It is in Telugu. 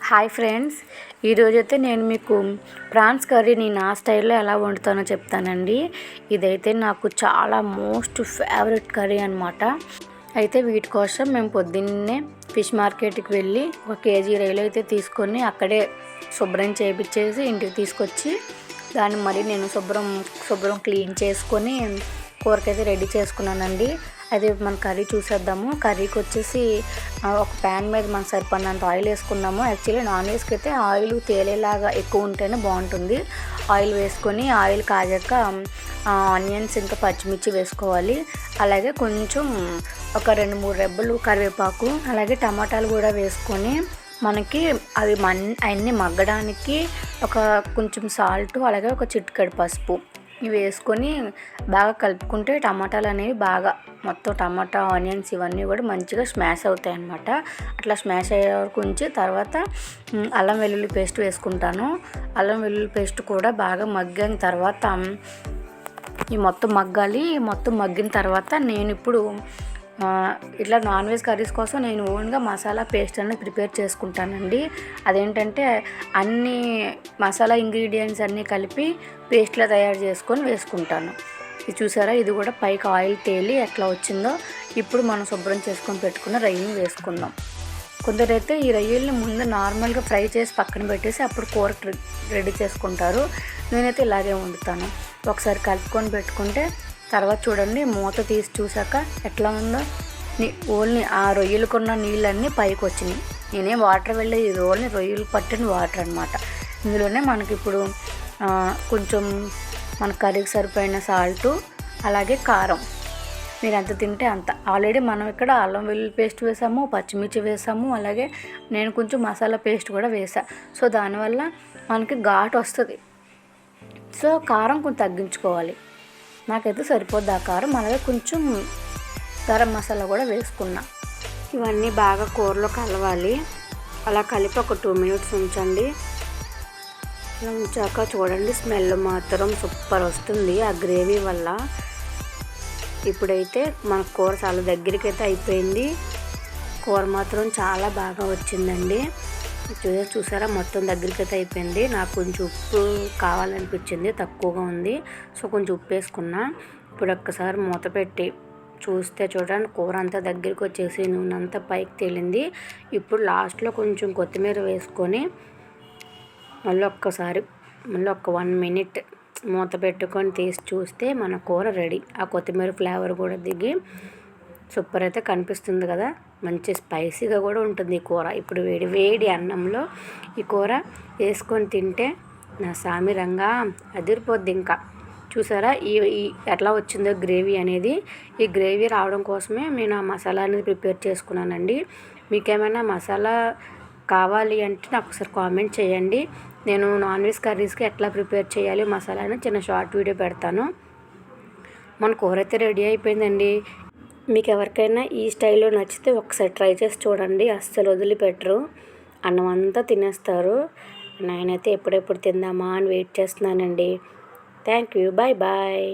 హాయ్ ఫ్రెండ్స్, ఈరోజైతే నేను మీకు ప్రాన్స్ కర్రీని నా స్టైల్లో ఎలా వండుతానో చెప్తానండి. ఇదైతే నాకు చాలా మోస్ట్ ఫేవరెట్ కర్రీ అనమాట. అయితే వీటి కోసం మేము పొద్దున్నే ఫిష్ మార్కెట్కి వెళ్ళి 1 కేజీ రొయ్యలు అయితే తీసుకొని అక్కడే శుభ్రం చేయించేసి ఇంటికి తీసుకొచ్చి దాన్ని మరి నేను శుభ్రం క్లీన్ చేసుకొని కూరకైతే రెడీ చేసుకున్నానండి. అయితే మన కర్రీ చూసేద్దాము. కర్రీకి వచ్చేసి ఒక ప్యాన్ మీద మనకు సరిపడినంత ఆయిల్ వేసుకున్నాము. యాక్చువల్లీ నాన్ వెజ్కి అయితే ఆయిల్ తేలేలాగా ఎక్కువ ఉంటేనే బాగుంటుంది. ఆయిల్ వేసుకొని ఆయిల్ కాగాక ఆనియన్స్ ఇంకా పచ్చిమిర్చి వేసుకోవాలి. అలాగే కొంచెం ఒక 2-3 రెబ్బలు కరివేపాకు, అలాగే టమాటాలు కూడా వేసుకొని మనకి అవి అన్నీ మగ్గడానికి కొంచెం సాల్ట్, అలాగే ఒక చిటికెడు పసుపు ఇవి వేసుకొని బాగా కలుపుకుంటే టమాటాలు అనేవి బాగా మొత్తం టమాటా ఆనియన్స్ ఇవన్నీ కూడా మంచిగా స్మాష్ అవుతాయి అన్నమాట. అట్లా స్మాష్ అయ్యే వరకు ఉంచి తర్వాత అల్లం వెల్లుల్లి పేస్ట్ వేసుకుంటాను. అల్లం వెల్లుల్లి పేస్ట్ కూడా బాగా మగ్గిన తర్వాత ఈ మొత్తం మగ్గాలి. మొత్తం మగ్గిన తర్వాత నేను ఇప్పుడు ఇట్లా నాన్ వెజ్ కర్రీస్ కోసం నేను ఓన్గా మసాలా పేస్ట్ అనేది ప్రిపేర్ చేసుకుంటానండి. అదేంటంటే అన్ని మసాలా ఇంగ్రీడియంట్స్ అన్నీ కలిపి పేస్ట్లా తయారు చేసుకొని వేసుకుంటాను. ఇది చూసారా, ఇది కూడా పైకి ఆయిల్ తేలి ఎట్లా వచ్చిందో. ఇప్పుడు మనం శుభ్రం చేసుకొని పెట్టుకున్న రొయ్యని వేసుకుందాం. కొందరైతే ఈ రొయ్యల్ని ముందు నార్మల్గా ఫ్రై చేసి పక్కన పెట్టేసి అప్పుడు కూర రెడీ చేసుకుంటారు. నేనైతే ఇలాగే వండుతాను. ఒకసారి కలుపుకొని పెట్టుకుంటే తర్వాత చూడండి, మూత తీసి చూసాక ఎట్లా ఉందో. ఓన్లీ ఆ రొయ్యలకున్న నీళ్ళన్నీ పైకి వచ్చినాయి. నేనేం వాటర్ వెళ్ళేది, ఇది ఓన్లీ రొయ్యలు పట్టిన వాటర్ అనమాట. ఇందులోనే మనకి ఇప్పుడు కొంచెం మన కర్రీకి సరిపోయిన సాల్టు, అలాగే కారం మీరు ఎంత తింటే అంత. ఆల్రెడీ మనం ఇక్కడ అల్లం వెల్లుల్లి పేస్ట్ వేసాము, పచ్చిమిర్చి వేసాము, అలాగే నేను కొంచెం మసాలా పేస్ట్ కూడా వేసా. సో దానివల్ల మనకి ఘాటు వస్తుంది. సో కారం కొంచెం తగ్గించుకోవాలి. నాకైతే సరిపోద్ది ఆ కారం. అలాగే కొంచెం గరం మసాలా కూడా వేసుకున్నా. ఇవన్నీ బాగా కూరలో కలవాలి. అలా కలిపి ఒక 2 మినిట్స్ ఉంచండి. ఇలా ఉంచాక చూడండి, స్మెల్ మాత్రం సూపర్ వస్తుంది ఆ గ్రేవీ వల్ల. ఇప్పుడైతే మన కూర చాలా దగ్గరికి అయితే అయిపోయింది. కూర మాత్రం చాలా బాగా వచ్చిందండి. చూసారా, మొత్తం దగ్గరికి అయితే అయిపోయింది. నాకు కొంచెం ఉప్పు కావాలనిపించింది, తక్కువగా ఉంది. సో కొంచెం ఉప్పు వేసుకున్నా. ఇప్పుడు ఒక్కసారి మూత పెట్టి చూస్తే చూడండి, కూర అంతా దగ్గరికి వచ్చేసి నూనె అంతా పైకి తేలింది. ఇప్పుడు లాస్ట్లో కొంచెం కొత్తిమీర వేసుకొని మళ్ళీ ఒక 1 మినిట్ మూత పెట్టుకొని తీసి చూస్తే మన కూర రెడీ. ఆ కొత్తిమీర ఫ్లేవర్ కూడా దిగి సూపర్ అయితే కనిపిస్తుంది కదా. మంచి స్పైసీగా కూడా ఉంటుంది ఈ కూర. ఇప్పుడు వేడి అన్నంలో ఈ కూర వేసుకొని తింటే నా సామిరంగా అదిరిపోద్ది. ఇంకా చూసారా ఈ ఎట్లా వచ్చిందో గ్రేవీ అనేది. ఈ గ్రేవీ రావడం కోసమే నేను ఆ మసాలా అనేది ప్రిపేర్ చేసుకున్నానండి. మీకేమైనా మసాలా కావాలి అంటే నాకు ఒకసారి కామెంట్ చేయండి. నేను నాన్ వెజ్ కర్రీస్కి ఎట్లా ప్రిపేర్ చేయాలి మసాలా అని చిన్న షార్ట్ వీడియో పెడతాను. మన కూర అయితే రెడీ అయిపోయిందండి. మీకు ఎవరికైనా ఈ స్టైల్లో నచ్చితే ఒకసారి ట్రై చేసి చూడండి. అస్సలు వదిలిపెట్టరు, అన్నం అంతా తినేస్తారు. నేనైతే ఎప్పుడెప్పుడు తిందామా అని వెయిట్ చేస్తున్నానండి. Thank you, bye bye.